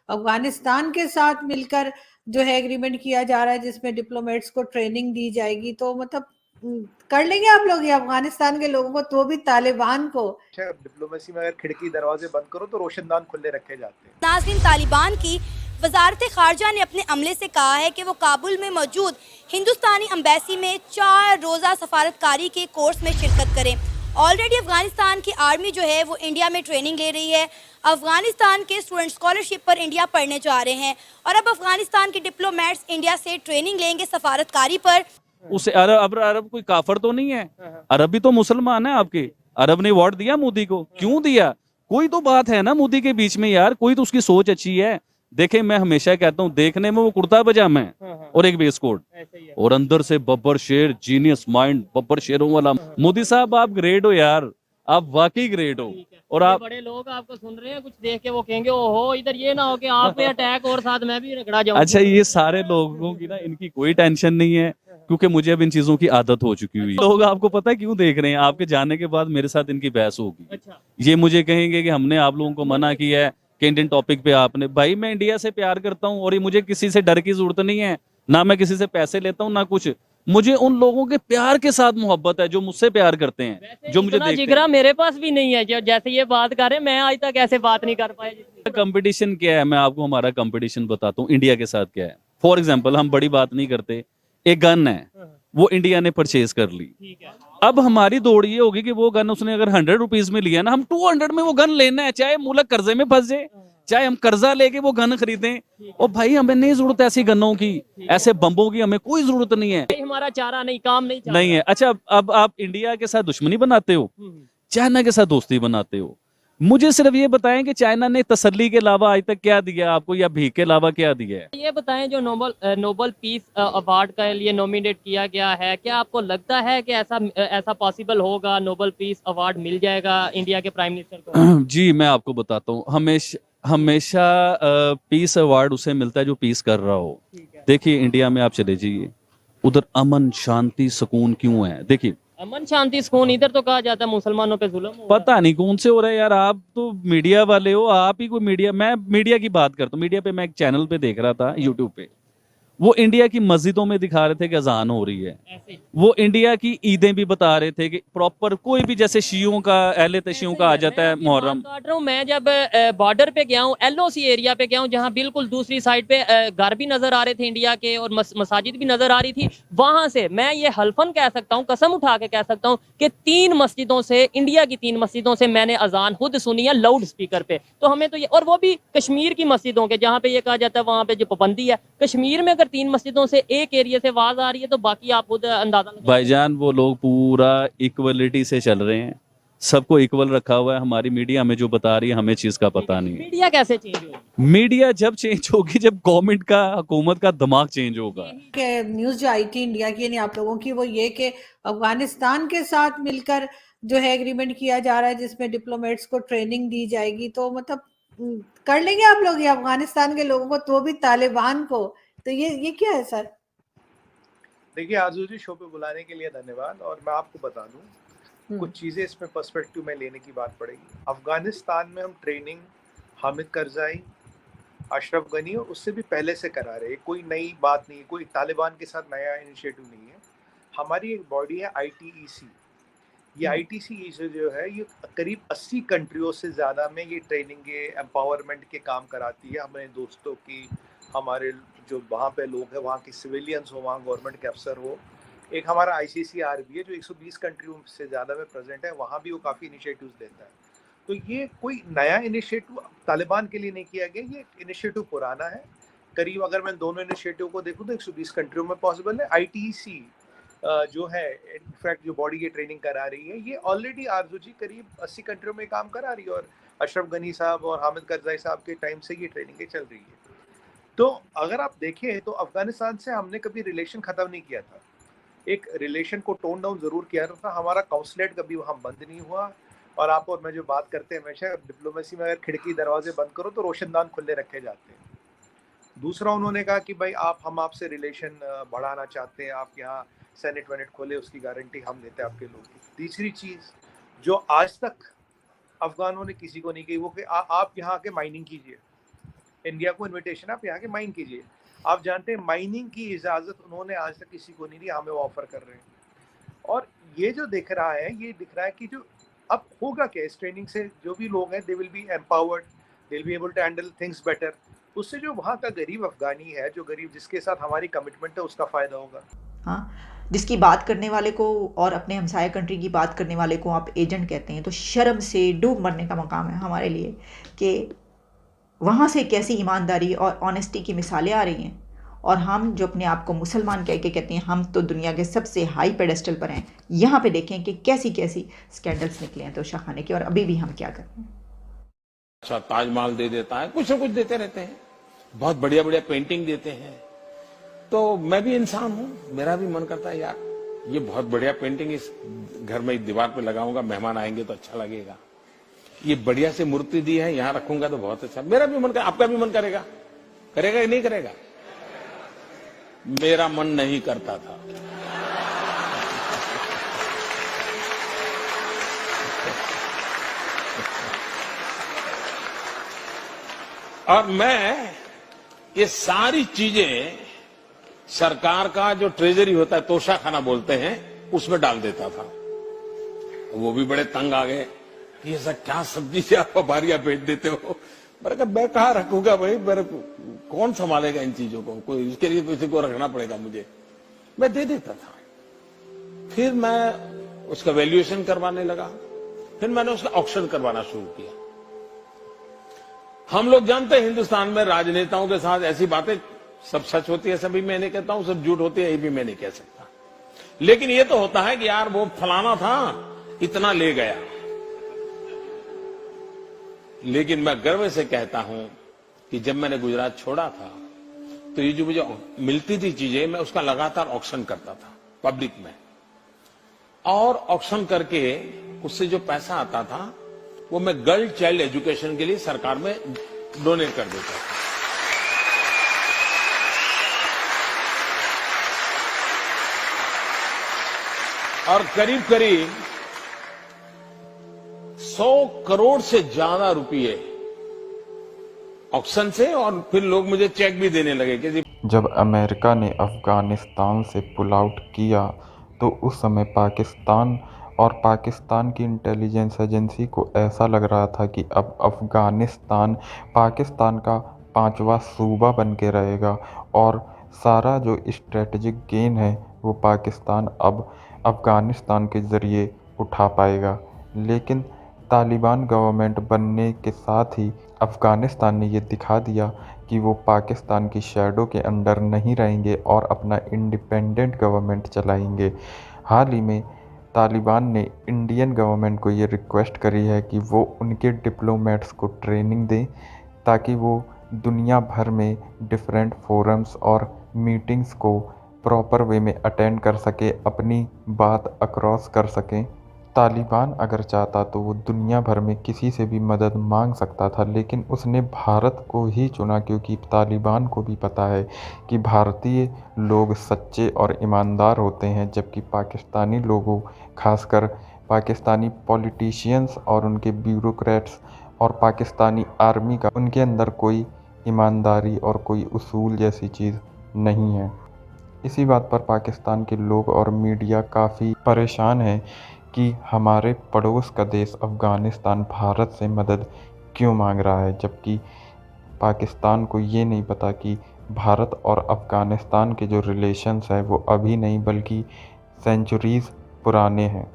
अफगानिस्तान के साथ मिलकर जो है एग्रीमेंट किया जा रहा है जिसमें डिप्लोमेट्स को ट्रेनिंग दी जाएगी, तो मतलब कर लेंगे आप लोग ये अफगानिस्तान के लोगों को, तो भी तालिबान को? डिप्लोमेसी में अगर खिड़की दरवाजे बंद करो तो रोशनदान खुले रखे जाते हैं। नाज़रीन, तालिबान की वजारत खारजा ने अपने अमले से कहा है कि वो काबुल में मौजूद हिंदुस्तानी एम्बेसी में 4 रोज़ा सफारतकारी के कोर्स में शिरकत करें। ऑलरेडी अफगानिस्तान की आर्मी जो है वो इंडिया में ट्रेनिंग ले रही है। अफगानिस्तान के स्टूडेंट स्कॉलरशिप पर इंडिया पढ़ने जा रहे हैं और अब अफगानिस्तान के डिप्लोमेट्स इंडिया से ट्रेनिंग लेंगे सफारतकारी पर। उसे अरब कोई काफर तो नहीं है, अरब भी तो मुसलमान है आपके। अरब ने अवार्ड दिया मोदी को, क्यों दिया? कोई तो बात है ना मोदी के बीच में यार, कोई तो उसकी सोच अच्छी है। देखे, मैं हमेशा कहता हूँ, देखने में वो कुर्ता पजामा है और एक वेस्ट कोट, और अंदर से बब्बर शेर, जीनियस माइंड, बब्बर शेरों वाला। मोदी साहब आप ग्रेट हो यार, आप वाकई ग्रेट हो। और आप बड़े लोग आपको सुन रहे हैं, कुछ देख के वो कहेंगे ओहो, इधर ये ना हो कि आप पे अटैक और साथ मैं भी रगड़ा जाऊं। अच्छा, ये सारे लोगों की ना, इनकी कोई टेंशन नहीं है, क्योंकि मुझे अब इन चीजों की आदत हो चुकी हुई। लोग आपको पता है क्यों देख रहे हैं? आपके जाने के बाद मेरे साथ इनकी बहस होगी। अच्छा। ये मुझे कहेंगे कि हमने आप लोगों को मना किया है कि इंडियन टॉपिक पे आपने। भाई, मैं इंडिया से प्यार करता हूँ और ये मुझे किसी से डर की जरूरत नहीं है, ना मैं किसी से पैसे लेता हूँ ना कुछ। मुझे उन लोगों के प्यार के साथ मोहब्बत है जो मुझसे प्यार करते हैं, जो मुझे देखते जिगरा मेरे पास भी नहीं है जो जैसे ये बात कर रहे हैं, मैं आज तक ऐसे बात नहीं कर पाया। कंपटीशन क्या है, मैं आपको हमारा कंपटीशन बताता हूँ इंडिया के साथ क्या है। फॉर एग्जाम्पल, हम बड़ी बात नहीं करते, एक गन है, वो इंडिया ने परचेज कर ली। अब हमारी दौड़ ये होगी कि वो गन उसने अगर 100 रुपीज में लिया ना, हम 200 में वो गन लेना है, चाहे मुल्क कर्जे में फंस जाए, चाहे हम कर्जा लेके वो गन खरीदें। और भाई, हमें नहीं जरूरत ऐसी गनों की, ऐसे बम्बों की हमें कोई जरूरत नहीं है। हमारा चारा नहीं, काम नहीं नहीं है। अच्छा, अब आप इंडिया के साथ दुश्मनी बनाते हो, चाइना के साथ दोस्ती बनाते हो। मुझे सिर्फ ये बताएं कि चाइना ने तसल्ली के अलावा आज तक क्या दिया आपको, या भीख के अलावा क्या दिया है? ये बताएं, जो नोबल पीस अवार्ड के लिए नॉमिनेट किया गया है, क्या आपको लगता है कि ऐसा पॉसिबल होगा, नोबल पीस अवार्ड मिल जाएगा इंडिया के प्राइम मिनिस्टर को? जी, मैं आपको बताता हूँ, हमेशा पीस अवार्ड उसे मिलता है जो पीस कर रहा हो। देखिए, इंडिया में आप चले जाइए, उधर अमन शांति सुकून क्यों है? देखिए, अमन शांति सुकून, इधर तो कहा जाता है मुसलमानों पे जुल्म हो रहा है। पता नहीं कौन से हो रहा है यार। आप तो मीडिया वाले हो, आप ही कोई मीडिया, मैं मीडिया की बात करता हूँ। मीडिया पे मैं एक चैनल पे देख रहा था, यूट्यूब पे, वो इंडिया की मस्जिदों में दिखा रहे थे कि अजान हो रही है। वो इंडिया की ईदें भी बता रहे थे कि प्रॉपर, कोई भी जैसे शियों का, अहले तशियों का आ जाता है मुहर्रम। मैं जब बॉर्डर पे गया हूँ, एलओसी एरिया पे गया हूँ, जहाँ बिल्कुल दूसरी साइड पे घर भी नजर आ रहे थे इंडिया के, और मसाजिद भी नजर आ रही थी। वहां से मैं ये हल्फन कह सकता हूँ, कसम उठा के कह सकता हूँ कि 3 मस्जिदों से, इंडिया की 3 मस्जिदों से मैंने अजान खुद सुनी है लाउड स्पीकर पे। तो हमें तो ये, और वो भी कश्मीर की मस्जिदों के, जहाँ पे ये कहा जाता है वहां पे जो पाबंदी है, कश्मीर में अगर 3 मस्जिदों से एक एरिया से आवाज आ रही है तो बाकी आप खुद अंदाजा लगाइए। भाईजान, वो लोग पूरा इक्वलिटी से चल रहे हैं, सबको इक्वल रखा हुआ है। हमारी मीडिया हमें जो बता रही है, हमें चीज का पता नहीं है। मीडिया कैसे चेंज होगी? मीडिया जब चेंज होगी जब गवर्नमेंट का, हुकूमत का दिमाग चेंज होगा। न्यूज जो आई थी इंडिया की, नहीं आप लोगों की, वो ये कि अफगानिस्तान के साथ मिलकर जो है एग्रीमेंट किया जा रहा है जिसमें डिप्लोमेट्स को ट्रेनिंग दी जाएगी, तो मतलब कर लेंगे आप लोग ये अफगानिस्तान के लोगों को, तो भी तालिबान को? तो ये क्या है सर? देखिए आरजू जी, शो पे बुलाने के लिए धन्यवाद। और मैं आपको बता दूं, कुछ चीज़ें इसमें पर्सपेक्टिव में लेने की बात पड़ेगी। अफगानिस्तान में हम ट्रेनिंग हामिद करजाई, अशरफ गनी और उससे भी पहले से करा रहे हैं। कोई नई बात नहीं है, कोई तालिबान के साथ नया इनिशिएटिव नहीं है। हमारी एक बॉडी है ITEC। ये ITEC जो है, ये करीब 80 कंट्रियों से ज़्यादा में ये ट्रेनिंग के, एम्पावरमेंट के काम कराती है। हमारे दोस्तों की, हमारे जो वहाँ पे लोग हैं, वहाँ के सिविलियंस हो, वहाँ गवर्नमेंट के अफसर हो। एक हमारा ICCR भी है जो 120 कंट्रियों से ज़्यादा में प्रेजेंट है, वहाँ भी वो काफ़ी इनिशिएटिव्स लेता है। तो ये कोई नया इनिशिएटिव तालिबान के लिए नहीं किया गया, ये इनिशिएटिव पुराना है। करीब अगर मैं दोनों इनिशिएटिव को देखूँ तो 120 कंट्रियों में पॉसिबल है। ITEC जो है, इनफैक्ट जो बॉडी की ट्रेनिंग करा रही है, ये ऑलरेडी आरजू जी करीब 80 कंट्रियों में काम करा रही है। और अशरफ गनी साहब और हामिद करजाई साहब के टाइम से ये ट्रेनिंग चल रही है। तो अगर आप देखें तो अफगानिस्तान से हमने कभी रिलेशन ख़त्म नहीं किया था, एक रिलेशन को टोन डाउन ज़रूर किया था। हमारा काउंसलेट कभी वहाँ बंद नहीं हुआ। और आप और मैं जो बात करते हैं हमेशा, डिप्लोमेसी में अगर खिड़की दरवाजे बंद करो तो रोशनदान खुले रखे जाते हैं। दूसरा, उन्होंने कहा कि भाई हम आपसे रिलेशन बढ़ाना चाहते हैं, आप यहाँ सेनेट वेनेट खोले, उसकी गारंटी हम देते हैं आपके लोगों की। तीसरी चीज़ जो आज तक अफगानों ने किसी को नहीं कही, वो कि आप यहाँ आके माइनिंग कीजिए। इंडिया को इनविटेशन, आप यहाँ के माइन कीजिए। आप जानते हैं माइनिंग की इजाज़त उन्होंने आज तक किसी को नहीं दी, हमें वो ऑफर कर रहे हैं। और ये जो दिख रहा है, ये दिख रहा है कि जो अब होगा क्या इस ट्रेनिंग से, जो भी लोग हैं they will be empowered, they will be able to handle things better. उससे जो वहाँ का गरीब अफगानी है, जो गरीब जिसके साथ हमारी कमिटमेंट है, उसका फ़ायदा होगा। हाँ, जिसकी बात करने वाले को और अपने हमसाया कंट्री की बात करने वाले को आप एजेंट कहते हैं, तो शर्म से डूब मरने का मकाम है हमारे लिए कि वहाँ से कैसी ईमानदारी और ऑनेस्टी की मिसालें आ रही हैं, और हम जो अपने आप को मुसलमान कह के कहते हैं हम तो दुनिया के सबसे हाई पेडेस्टल पर हैं, यहाँ पे देखें कि कैसी कैसी स्कैंडल्स निकले हैं तोशा खाने के, और अभी भी हम क्या कर रहे हैं। अच्छा ताजमहल दे देता है, कुछ न कुछ देते रहते हैं, बहुत बढ़िया बढ़िया पेंटिंग देते हैं। तो मैं भी इंसान हूं, मेरा भी मन करता है यार ये बहुत बढ़िया पेंटिंग इस घर में दीवार पे लगाऊंगा, मेहमान आएंगे तो अच्छा लगेगा। ये बढ़िया से मूर्ति दी है, यहाँ रखूंगा तो बहुत अच्छा। मेरा भी मन कर, आपका भी मन करेगा, करेगा कि नहीं करेगा? मेरा मन नहीं करता था। और मैं ये सारी चीजें सरकार का जो ट्रेजरी होता है, तोशा खाना बोलते हैं, उसमें डाल देता था। वो भी बड़े तंग आ गए कि ऐसा क्या सब्जी से आप बारियां बेच देते हो। मैंने कहा मैं कहाँ रखूंगा भाई, मेरे कौन संभालेगा इन चीजों को, कोई इसके लिए किसी को रखना पड़ेगा मुझे। मैं दे देता था। फिर मैं उसका वैल्यूएशन करवाने लगा, फिर मैंने उसका ऑक्शन करवाना शुरू किया। हम लोग जानते हैं हिंदुस्तान में राजनेताओं के साथ ऐसी बातें सब सच होती है, सभी मैं नहीं कहता हूं, सब झूठ होती है, ये भी मैं नहीं कह सकता। लेकिन ये तो होता है कि यार वो फलाना था, इतना ले गया। लेकिन मैं गर्व से कहता हूं कि जब मैंने गुजरात छोड़ा था तो ये जो मुझे मिलती थी चीजें, मैं उसका लगातार ऑक्शन करता था पब्लिक में, और ऑक्शन करके उससे जो पैसा आता था वो मैं गर्ल चाइल्ड एजुकेशन के लिए सरकार में डोनेट कर देता था। और करीब करीब 100 करोड़ से ज्यादा रुपए ऑक्शन से, और फिर लोग मुझे चेक भी देने लगे कि जब अमेरिका ने अफ़गानिस्तान से पुल आउट किया तो उस समय पाकिस्तान और पाकिस्तान की इंटेलिजेंस एजेंसी को ऐसा लग रहा था कि अब अफ़गानिस्तान पाकिस्तान का 5वां सूबा बन के रहेगा और सारा जो स्ट्रेटजिक गेन है वो पाकिस्तान अब अफ़गानिस्तान के ज़रिए उठा पाएगा। लेकिन तालिबान गवर्नमेंट बनने के साथ ही अफ़गानिस्तान ने ये दिखा दिया कि वो पाकिस्तान की शैडो के अंडर नहीं रहेंगे और अपना इंडिपेंडेंट गवर्नमेंट चलाएंगे। हाल ही में तालिबान ने इंडियन गवर्नमेंट को ये रिक्वेस्ट करी है कि वो उनके डिप्लोमेट्स को ट्रेनिंग दें ताकि वो दुनिया भर में डिफरेंट फोरम्स और मीटिंग्स को प्रॉपर वे में अटेंड कर सके, अपनी बात अक्रॉस कर सकें। तालिबान अगर चाहता तो वो दुनिया भर में किसी से भी मदद मांग सकता था, लेकिन उसने भारत को ही चुना क्योंकि तालिबान को भी पता है कि भारतीय लोग सच्चे और ईमानदार होते हैं, जबकि पाकिस्तानी लोगों खासकर पाकिस्तानी पॉलिटिशियंस और उनके ब्यूरोक्रेट्स और पाकिस्तानी आर्मी का उनके अंदर कोई ईमानदारी और कोई उसूल जैसी चीज़ नहीं है। इसी बात पर पाकिस्तान के लोग और मीडिया काफ़ी परेशान है कि हमारे पड़ोस का देश अफ़गानिस्तान भारत से मदद क्यों मांग रहा है, जबकि पाकिस्तान को ये नहीं पता कि भारत और अफ़गानिस्तान के जो रिलेशंस हैं वो अभी नहीं बल्कि सेंचुरीज़ पुराने हैं।